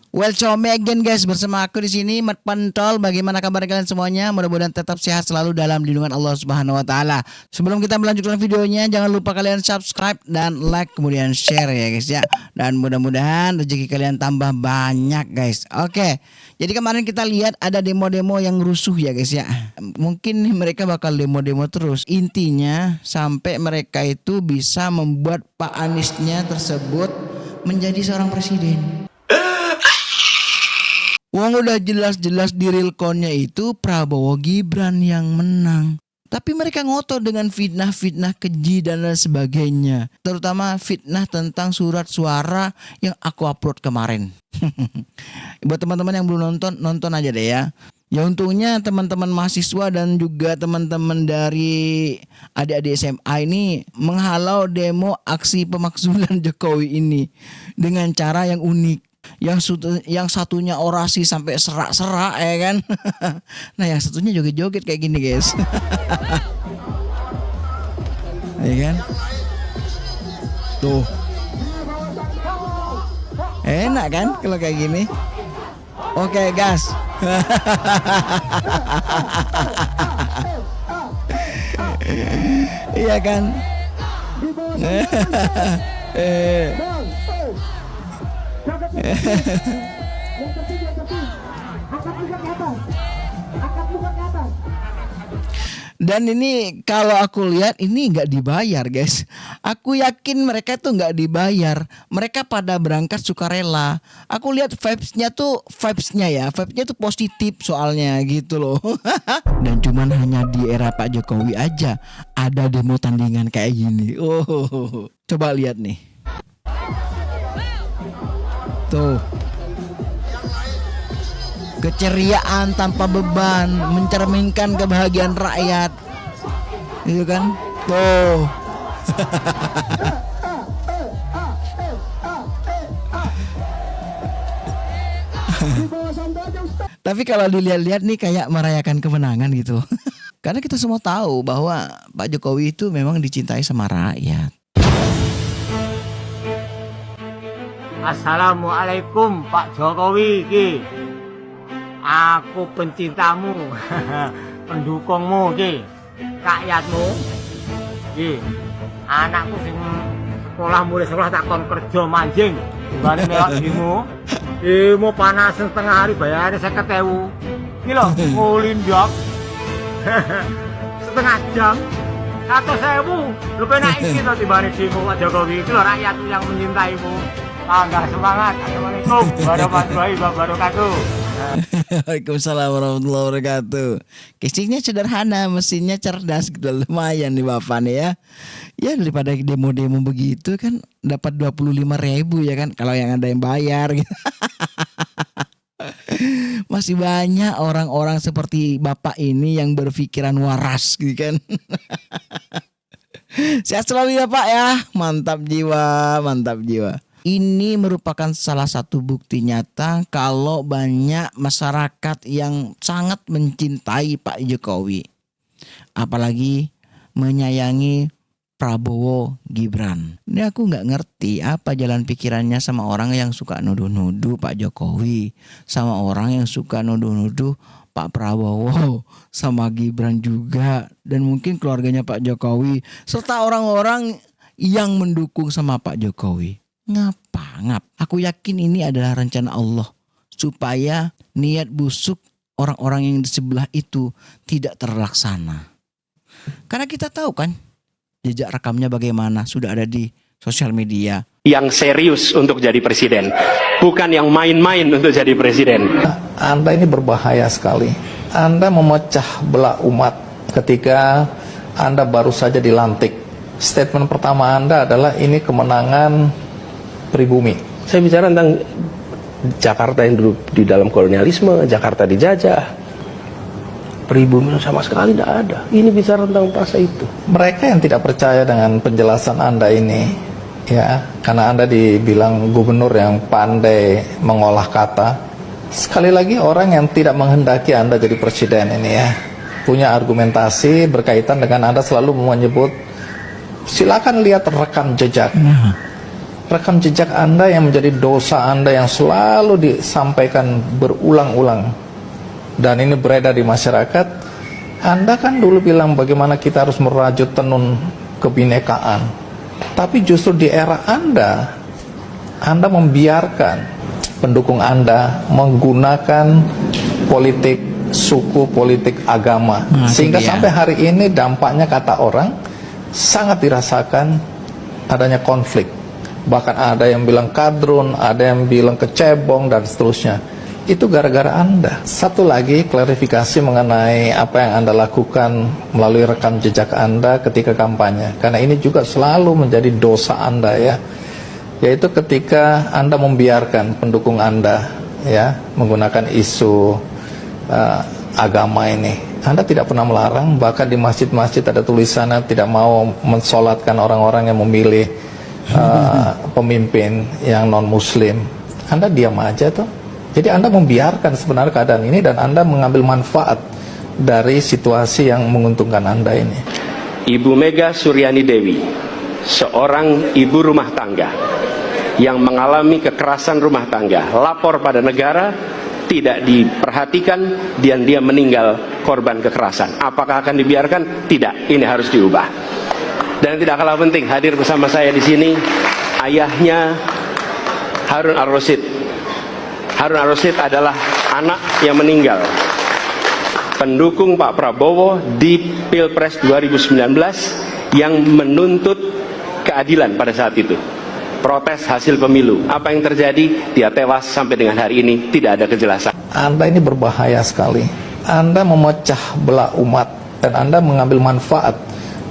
Welcome again guys, bersama aku di sini Mat Pentol. Bagaimana kabar kalian semuanya? Mudah-mudahan tetap sehat selalu dalam lindungan Allah Subhanahu wa taala. Sebelum kita melanjutkan videonya, jangan lupa kalian subscribe dan like kemudian share ya guys ya. Dan mudah-mudahan rezeki kalian tambah banyak guys. Oke. Jadi kemarin kita lihat ada demo-demo yang rusuh ya guys ya. Mungkin mereka bakal demo-demo terus. Intinya sampai mereka itu bisa membuat Pak Aniesnya tersebut menjadi seorang presiden. Wong udah jelas-jelas di realconnya itu Prabowo Gibran yang menang. Tapi mereka ngotot dengan fitnah-fitnah keji dan lain sebagainya. Terutama fitnah tentang surat suara yang aku upload kemarin. Buat teman-teman yang belum nonton, nonton aja deh ya. Ya untungnya teman-teman mahasiswa dan juga teman-teman dari adik-adik SMA ini menghalau demo aksi pemakzulan Jokowi ini dengan cara yang unik. Yang satunya orasi sampai serak-serak ya kan. Nah yang satunya joget-joget kayak gini guys. Ya kan. Tuh. Enak kan kalau kayak gini. Oke gas. Iya kan. Dan ini kalau aku lihat ini nggak dibayar guys. Aku yakin mereka tuh nggak dibayar. Mereka pada berangkat sukarela. Aku lihat vibesnya tuh positif soalnya gitu loh. Dan cuman hanya di era Pak Jokowi aja ada demo tandingan kayak gini. Oh, coba lihat nih. Tuh. Keceriaan tanpa beban, mencerminkan kebahagiaan rakyat. Itu kan? Tuh. Tapi kalau dilihat-lihat nih kayak merayakan kemenangan gitu. Karena kita semua tahu bahwa Pak Jokowi itu memang dicintai sama rakyat. Assalamualaikum Pak Jokowi ki. Aku pencintamu, pendukungmu ki, rakyatmu ki. Anakku sing mulai sekolah tak kon kerja manjing dibanding melok dimu. Dimu panas setengah hari bayarnya 50.000. Ki lho, ngulindak setengah jam. 100.000 lu penak iki to dibanding dimu Pak Jokowi. Ki lho rakyatmu yang mencintaimu. Tambah semangat. Assalamualaikum warahmatullahi wabarakatuh. Waalaikumsalam warahmatullahi wabarakatuh. Casingnya sederhana, mesinnya cerdas gitu, lumayan nih bapak nih ya. Ya daripada demo-demo begitu kan dapat 25.000 ya kan kalau yang ada yang bayar gitu. Masih banyak orang-orang seperti bapak ini yang berpikiran waras gitu kan. Sehat selalu ya Pak ya. Mantap jiwa, mantap jiwa. Ini merupakan salah satu bukti nyata kalau banyak masyarakat yang sangat mencintai Pak Jokowi. Apalagi menyayangi Prabowo Gibran. Ini aku nggak ngerti apa jalan pikirannya sama orang yang suka nuduh-nuduh Pak Jokowi. Sama orang yang suka nuduh-nuduh Pak Prabowo. Sama Gibran juga. Dan mungkin keluarganya Pak Jokowi. Serta orang-orang yang mendukung sama Pak Jokowi. Ngap. Aku yakin ini adalah rencana Allah supaya niat busuk orang-orang yang di sebelah itu tidak terlaksana. Karena kita tahu kan jejak rekamnya bagaimana, sudah ada di sosial media. Yang serius untuk jadi presiden, bukan yang main-main untuk jadi presiden. Anda ini berbahaya sekali. Anda memecah belah umat ketika Anda baru saja dilantik. Statement pertama Anda adalah ini kemenangan pribumi. Saya bicara tentang Jakarta yang dulu di dalam kolonialisme, Jakarta dijajah. Pribumi sama sekali tidak ada. Ini bicara tentang masa itu. Mereka yang tidak percaya dengan penjelasan Anda ini, ya, karena Anda dibilang gubernur yang pandai mengolah kata. Sekali lagi orang yang tidak menghendaki Anda jadi presiden ini ya, punya argumentasi berkaitan dengan Anda selalu menyebut, silakan lihat rekam jejak. rekam jejak Anda yang menjadi dosa Anda yang selalu disampaikan berulang-ulang dan ini beredar di masyarakat. Anda kan dulu bilang bagaimana kita harus merajut tenun kebinekaan, tapi justru di era Anda membiarkan pendukung Anda menggunakan politik suku, politik agama, sehingga sampai hari ini dampaknya kata orang sangat dirasakan adanya konflik. Bahkan ada yang bilang kadrun, ada yang bilang kecebong dan seterusnya. Itu gara-gara Anda. Satu lagi klarifikasi mengenai apa yang Anda lakukan melalui rekam jejak Anda ketika kampanye, karena ini juga selalu menjadi dosa Anda ya, yaitu ketika Anda membiarkan pendukung Anda ya menggunakan isu agama ini. Anda tidak pernah melarang, bahkan di masjid-masjid ada tulisannya tidak mau mensolatkan orang-orang yang memilih pemimpin yang non-muslim. Anda diam aja tuh. Jadi Anda membiarkan sebenarnya keadaan ini dan Anda mengambil manfaat dari situasi yang menguntungkan Anda ini. Ibu Mega Suryani Dewi, seorang ibu rumah tangga yang mengalami kekerasan rumah tangga, lapor pada negara, tidak diperhatikan, dan dia meninggal korban kekerasan. Apakah akan dibiarkan? Tidak, ini harus diubah. Dan tidak kalah penting, hadir bersama saya di sini ayahnya Harun Ar-Rasyid. Harun Ar-Rasyid adalah anak yang meninggal, pendukung Pak Prabowo di Pilpres 2019 yang menuntut keadilan pada saat itu. Protes hasil pemilu. Apa yang terjadi? Dia tewas, sampai dengan hari ini tidak ada kejelasan. Anda ini berbahaya sekali. Anda memecah belah umat dan Anda mengambil manfaat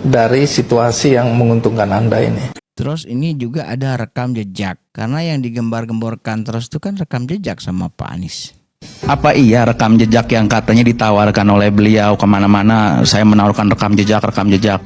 dari situasi yang menguntungkan Anda ini. Terus ini juga ada rekam jejak, karena yang digembar-gemborkan terus itu kan rekam jejak sama Pak Anies. Apa iya rekam jejak yang katanya ditawarkan oleh beliau kemana-mana, saya menawarkan rekam jejak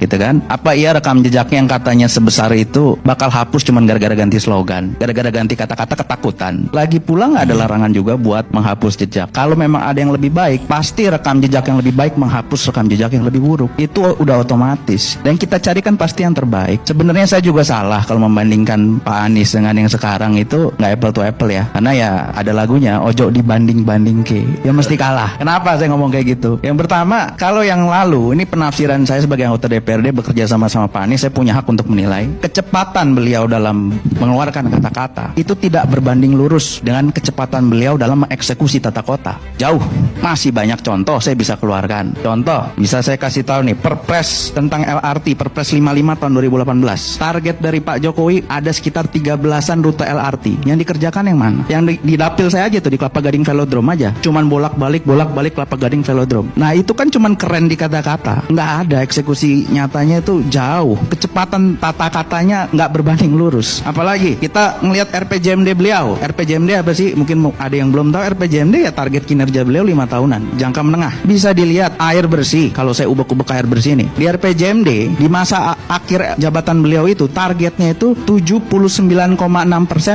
gitu kan? Apa iya rekam jejaknya yang katanya sebesar itu bakal hapus cuman gara-gara ganti slogan, gara-gara ganti kata-kata ketakutan? Lagi pula nggak ada larangan juga buat menghapus jejak. Kalau memang ada yang lebih baik, pasti rekam jejak yang lebih baik menghapus rekam jejak yang lebih buruk. Itu udah otomatis. Dan kita carikan pasti yang terbaik. Sebenarnya saya juga salah kalau membandingkan Pak Anies dengan yang sekarang, itu nggak apple to apple ya. Karena ya ada lagunya, ojo dibanding ke, ya mesti kalah. Kenapa saya ngomong kayak gitu? Yang pertama, kalau yang lalu, ini penafsiran saya sebagai anggota DPRD bekerja sama Pak Anies, saya punya hak untuk menilai kecepatan beliau dalam mengeluarkan kata-kata itu tidak berbanding lurus dengan kecepatan beliau dalam mengeksekusi tata kota. Jauh. Masih banyak contoh saya bisa keluarkan. Contoh, bisa saya kasih tahu nih, Perpres tentang LRT, Perpres 55 tahun 2018. Target dari Pak Jokowi ada sekitar 13-an rute LRT. Yang dikerjakan yang mana? Yang di dapil saya aja tuh, di Kelapa Gading Velodrome aja, cuman bolak-balik Kelapa Gading Velodrome. Nah itu kan cuman keren di kata-kata, nggak ada eksekusi nyatanya, itu jauh. Kecepatan tata katanya nggak berbanding lurus. Apalagi kita ngelihat RPJMD beliau. RPJMD apa sih? Mungkin ada yang belum tahu. RPJMD ya target kinerja beliau 5 tahunan, jangka menengah. Bisa dilihat air bersih. Kalau saya ubek-ubek air bersih nih, di RPJMD di masa akhir jabatan beliau itu targetnya itu 79,6%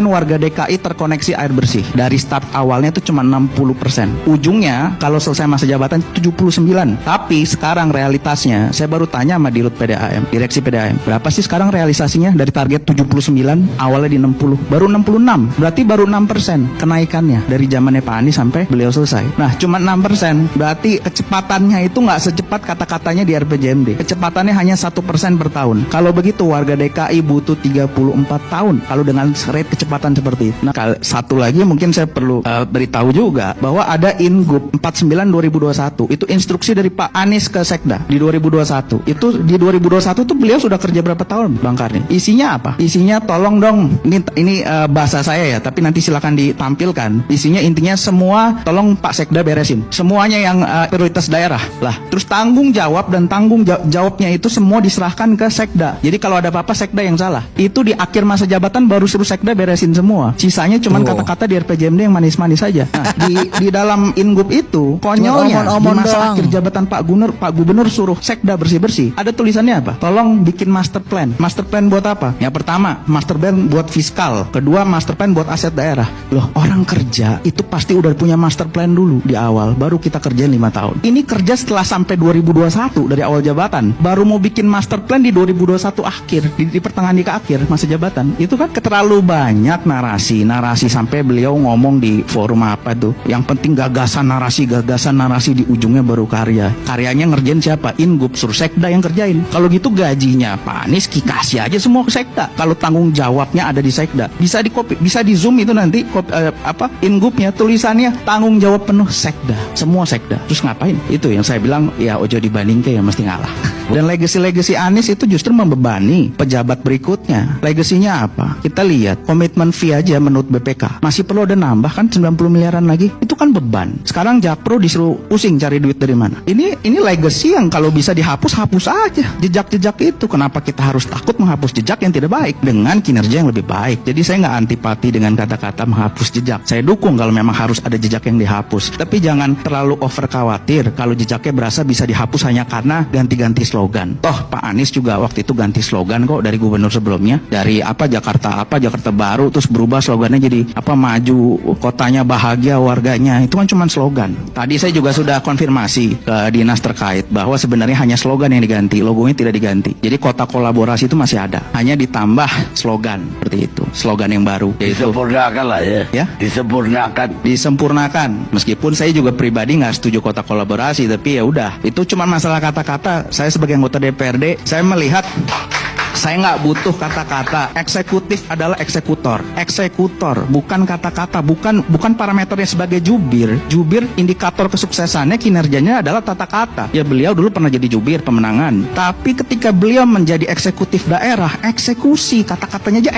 warga DKI terkoneksi air bersih. Dari start awalnya itu cuma 60%. Ujungnya kalau selesai masa jabatan 79. Tapi sekarang realitasnya, saya baru tanya sama Dirut PDAM, Direksi PDAM, berapa sih sekarang realisasinya dari target 79, awalnya di 60, baru 66. Berarti baru 6% kenaikannya dari zamannya Pak Anies sampai beliau selesai. Nah, cuma 6%. Berarti kecepatannya itu nggak secepat kata-katanya di RPJMD. Kecepatannya hanya 1% per tahun. Kalau begitu warga DKI butuh 34 tahun kalau dengan rate kecepatan seperti itu. Nah, satu lagi mungkin saya perlu beritahu juga bahwa ada Ingup 49 2021, itu instruksi dari Pak Anies ke Sekda di 2021. Itu di 2021 tuh beliau sudah kerja berapa tahun, Bang Karni? Isinya apa? Isinya tolong dong, ini bahasa saya ya, tapi nanti silakan ditampilkan. Isinya intinya semua tolong Pak Sekda beresin. Semuanya yang prioritas daerah. Lah, terus tanggung jawab dan tanggung jawabnya itu semua diserahkan ke Sekda. Jadi kalau ada apa-apa Sekda yang salah. Itu di akhir masa jabatan baru suruh Sekda beresin semua. Sisanya cuman kata-kata di RPJMD yang manis-manis saja. Nah, di dalam Ingup itu konyolnya di masa akhir jabatan Pak Pak Gubernur suruh Sekda bersih-bersih. Ada tulisannya apa? Tolong bikin master plan. Master plan buat apa? Yang pertama, master plan buat fiskal. Kedua, master plan buat aset daerah. Loh, orang kerja itu pasti udah punya master plan dulu di awal, baru kita kerjain 5 tahun. Ini kerja setelah sampai 2021 dari awal jabatan, baru mau bikin master plan di 2021 akhir, di pertengahan di akhir masa jabatan. Itu kan terlalu banyak narasi sampai beliau ngomong di forum apa tuh. Yang penting gagasan narasi di ujungnya baru karya. Karyanya ngerjain siapa? Ingub, suruh Sekda yang kerjain. Kalau gitu gajinya Pak Anies kasih aja semua ke Sekda. Kalau tanggung jawabnya ada di Sekda, bisa di copy, bisa di zoom itu nanti Ingubnya tulisannya tanggung jawab penuh Sekda, semua Sekda. Terus ngapain? Itu yang saya bilang ya ojo dibandingke ya mesti ngalah. Dan legacy Anies itu justru membebani pejabat berikutnya. Legasinya apa? Kita lihat komitmen fee aja menurut BPK masih perlu ada nambah kan 90 miliaran lagi. Itu kan beban. Sekarang Jakpro disuruh pusing cari duit dari mana. Ini legacy yang kalau bisa dihapus, hapus aja jejak-jejak itu. Kenapa kita harus takut menghapus jejak yang tidak baik dengan kinerja yang lebih baik? Jadi saya nggak antipati dengan kata-kata menghapus jejak. Saya dukung kalau memang harus ada jejak yang dihapus. Tapi jangan terlalu over khawatir kalau jejaknya berasa bisa dihapus hanya karena ganti-ganti slogan. Toh Pak Anies juga waktu itu ganti slogan kok dari gubernur sebelumnya. Dari Jakarta Baru, terus berubah slogannya jadi maju, kotanya bahagia, warganya. Itu kan cuma slogan. Tadi saya juga sudah konfirmasi ke dinas terkait bahwa sebenarnya hanya slogan yang diganti, logonya tidak diganti. Jadi kota kolaborasi itu masih ada, hanya ditambah slogan seperti itu, slogan yang baru. Yaitu Disempurnakan lah ya. Disempurnakan. Meskipun saya juga pribadi nggak setuju kota kolaborasi, tapi ya udah, itu cuma masalah kata-kata. Saya sebagai anggota DPRD, saya melihat saya nggak butuh kata-kata. Eksekutif adalah eksekutor, bukan kata-kata, bukan parameternya sebagai jubir. Jubir indikator kesuksesannya, kinerjanya adalah tata kata. Ya beliau dulu pernah jadi jubir pemenangan, tapi ketika beliau menjadi eksekutif daerah, eksekusi, kata-katanya aja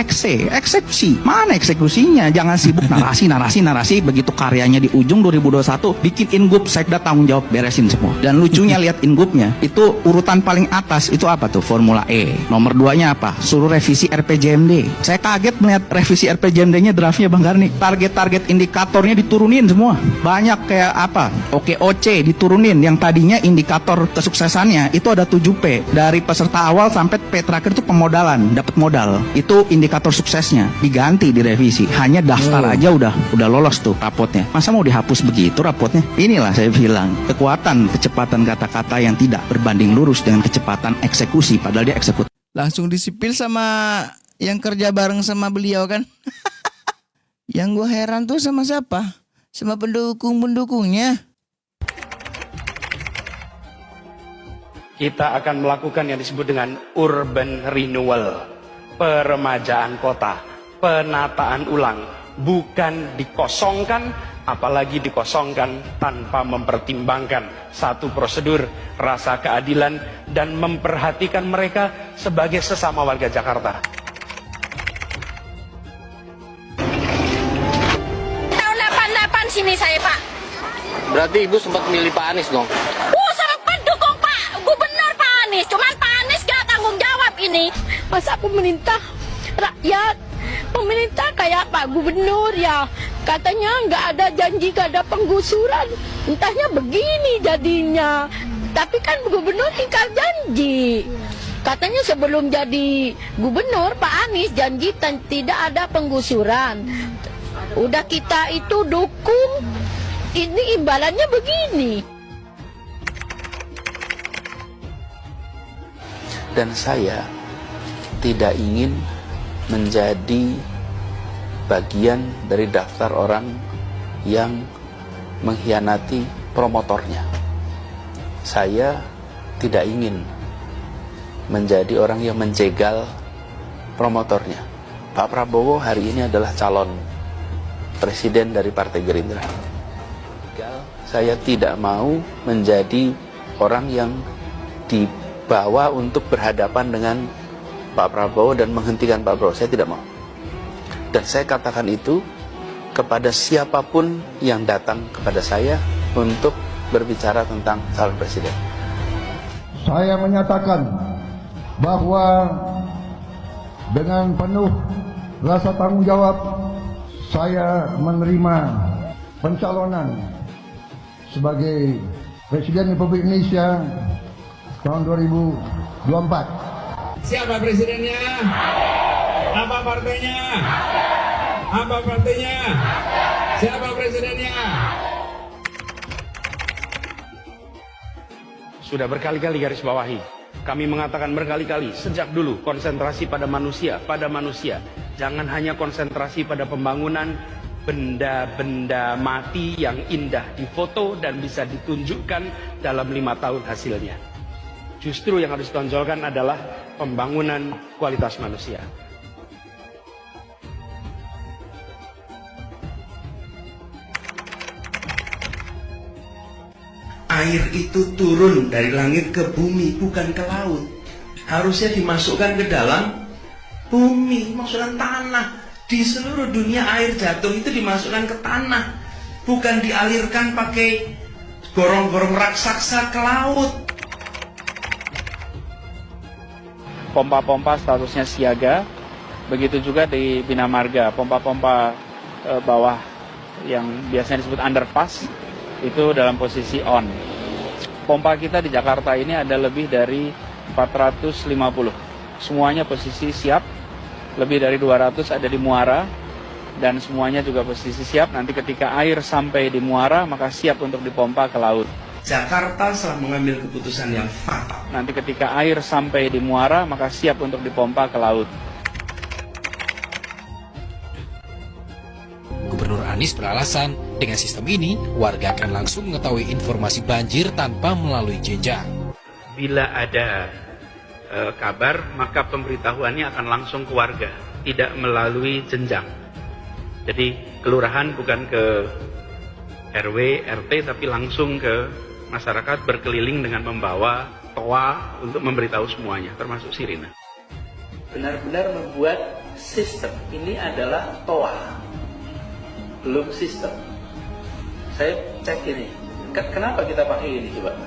eksekusi. Mana eksekusinya? Jangan sibuk narasi. Begitu karyanya di ujung 2021 bikin Ingub, Sekda tanggung jawab beresin semua. Dan lucunya lihat Ingubnya itu urutan paling atas itu apa tuh? Formula E. Nomor 2-nya apa? Suruh revisi RPJMD. Saya kaget melihat revisi RPJMD-nya, draftnya Bang Garni. Target-target indikatornya diturunin semua. Banyak kayak OKOC diturunin. Yang tadinya indikator kesuksesannya itu ada 7P. Dari peserta awal sampai P terakhir itu pemodalan, dapat modal. Itu indikator suksesnya. Diganti, direvisi. Hanya daftar aja udah lolos tuh rapotnya. Masa mau dihapus begitu rapotnya? Inilah saya bilang, kecepatan kata-kata yang tidak berbanding lurus dengan kecepatan eksekusi, padahal dia eksekutif. Langsung disipil sama yang kerja bareng sama beliau kan. Yang gue heran tuh sama siapa? Sama pendukung-pendukungnya. Kita akan melakukan yang disebut dengan urban renewal, peremajaan kota, penataan ulang, bukan dikosongkan, apalagi dikosongkan tanpa mempertimbangkan satu prosedur, rasa keadilan, dan memperhatikan mereka sebagai sesama warga Jakarta. Tahun 88 sini saya, Pak. Berarti Ibu sempat milih Pak Anies dong? Sangat pendukung Pak Gubernur Pak Anies. Cuman Pak Anies gak tanggung jawab ini. Masa pemerintah rakyat, pemerintah kayak Pak Gubernur ya. Katanya nggak ada janji, nggak ada penggusuran. Entahnya begini jadinya. Tapi kan gubernur tinggal janji. Katanya sebelum jadi gubernur Pak Anies janji tidak ada penggusuran. Udah kita itu dukung. Ini imbalannya begini. Dan saya tidak ingin menjadi bagian dari daftar orang yang mengkhianati promotornya. Saya tidak ingin menjadi orang yang menjegal promotornya. Pak Prabowo hari ini adalah calon presiden dari Partai Gerindra. Saya tidak mau menjadi orang yang dibawa untuk berhadapan dengan Pak Prabowo dan menghentikan Pak Prabowo. Saya tidak mau. Dan saya katakan itu kepada siapapun yang datang kepada saya untuk berbicara tentang calon presiden. Saya menyatakan bahwa dengan penuh rasa tanggung jawab saya menerima pencalonan sebagai Presiden Republik Indonesia tahun 2024. Siapa presidennya? Apa partainya? Apa partainya? Siapa presidennya? Sudah berkali-kali garis bawahi. Kami mengatakan berkali-kali sejak dulu konsentrasi pada manusia, pada manusia. Jangan hanya konsentrasi pada pembangunan benda-benda mati yang indah difoto dan bisa ditunjukkan dalam 5 tahun hasilnya. Justru yang harus ditonjolkan adalah pembangunan kualitas manusia. Air itu turun dari langit ke bumi, bukan ke laut. Harusnya dimasukkan ke dalam bumi, masukkan tanah. Di seluruh dunia air jatuh itu dimasukkan ke tanah, bukan dialirkan pakai gorong-gorong raksasa ke laut. Pompa-pompa statusnya siaga, begitu juga di Bina Marga, pompa-pompa bawah yang biasanya disebut underpass itu dalam posisi on. Pompa kita di Jakarta ini ada lebih dari 450. Semuanya posisi siap. Lebih dari 200 ada di muara. Dan semuanya juga posisi siap. Nanti ketika air sampai di muara, maka siap untuk dipompa ke laut. Jakarta telah mengambil keputusan yang fatal. Nanti ketika air sampai di muara, maka siap untuk dipompa ke laut. Gubernur Anies beralasan, dengan sistem ini, warga akan langsung mengetahui informasi banjir tanpa melalui jenjang. Bila ada kabar, maka pemberitahuannya akan langsung ke warga, tidak melalui jenjang. Jadi kelurahan bukan ke RW, RT, tapi langsung ke masyarakat, berkeliling dengan membawa toa untuk memberitahu semuanya, termasuk sirine. Benar-benar membuat sistem ini adalah toa, belum sistem. Saya cek ini, kenapa kita pakai ini coba?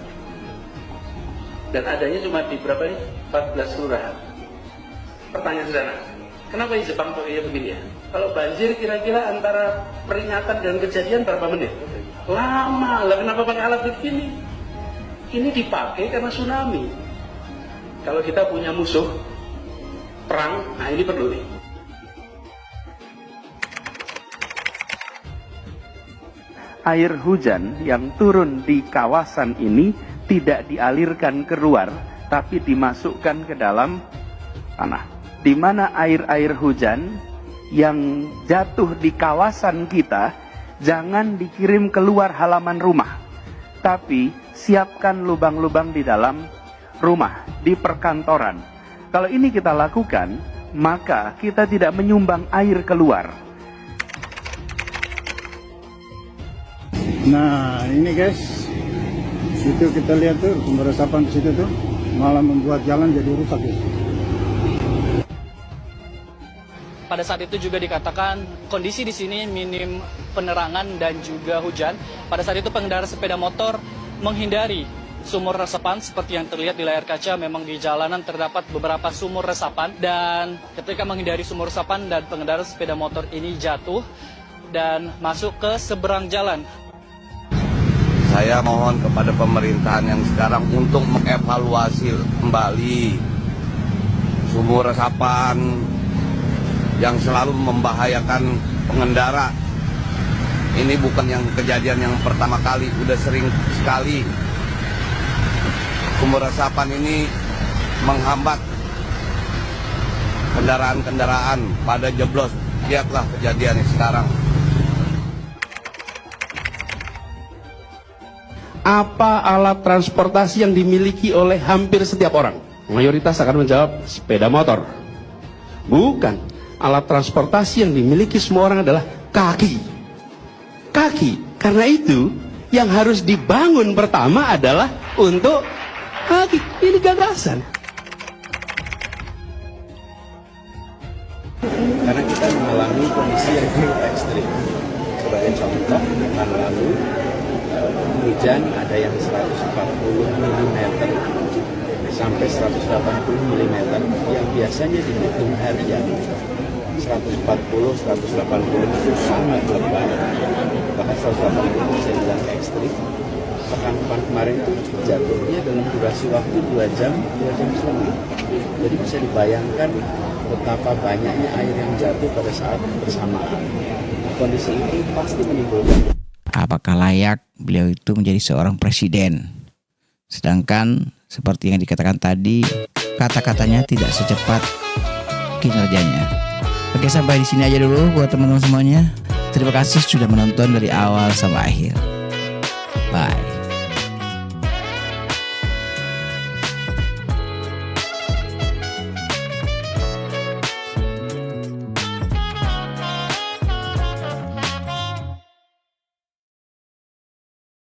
Dan adanya cuma di berapa nih? 14 kelurahan. Pertanyaan sederhana, kenapa di Jepang pakainya begini ya? Kalau banjir kira-kira antara peringatan dan kejadian berapa menit? Lama lah, kenapa pakai alat begini? Ini dipakai karena tsunami. Kalau kita punya musuh perang, nah ini perlu nih. Air hujan yang turun di kawasan ini tidak dialirkan keluar, tapi dimasukkan ke dalam tanah. Di mana air-air hujan yang jatuh di kawasan kita, jangan dikirim keluar halaman rumah, tapi siapkan lubang-lubang di dalam rumah, di perkantoran. Kalau ini kita lakukan, maka kita tidak menyumbang air keluar. Nah ini guys, situ kita lihat tuh sumber resapan di situ tuh malah membuat jalan jadi rusak guys. Pada saat itu juga dikatakan kondisi di sini minim penerangan dan juga hujan. Pada saat itu pengendara sepeda motor menghindari sumur resapan seperti yang terlihat di layar kaca. Memang di jalanan terdapat beberapa sumur resapan, dan ketika menghindari sumur resapan dan pengendara sepeda motor ini jatuh dan masuk ke seberang jalan. Saya mohon kepada pemerintahan yang sekarang untuk mengevaluasi kembali sumur resapan yang selalu membahayakan pengendara. Ini bukan yang kejadian yang pertama kali, udah sering sekali sumur resapan ini menghambat kendaraan-kendaraan pada jeblos. Lihatlah kejadiannya sekarang. Apa alat transportasi yang dimiliki oleh hampir setiap orang? Mayoritas akan menjawab sepeda motor. Bukan. Alat transportasi yang dimiliki semua orang adalah kaki. Kaki. Karena itu yang harus dibangun pertama adalah untuk kaki. Ini gagasan. Karena kita mengalami kondisi yang cukup ekstrim. Sebagai contoh, pekan lalu hujan ada yang 140 mm sampai 180 mm yang biasanya dihitung harian. 140, 180 itu sangat lebat, bahkan 180 bisa dibilang ekstrim. Pekan-pekan kemarin itu jatuhnya dalam durasi waktu 2 jam setengah. Jadi bisa dibayangkan betapa banyaknya air yang jatuh pada saat bersamaan. Kondisi itu pasti menimbulkan. Apakah layak beliau itu menjadi seorang presiden? Sedangkan seperti yang dikatakan tadi, kata-katanya tidak secepat kinerjanya. Oke, sampai di sini aja dulu buat teman-teman semuanya. Terima kasih sudah menonton dari awal sampai akhir. Bye.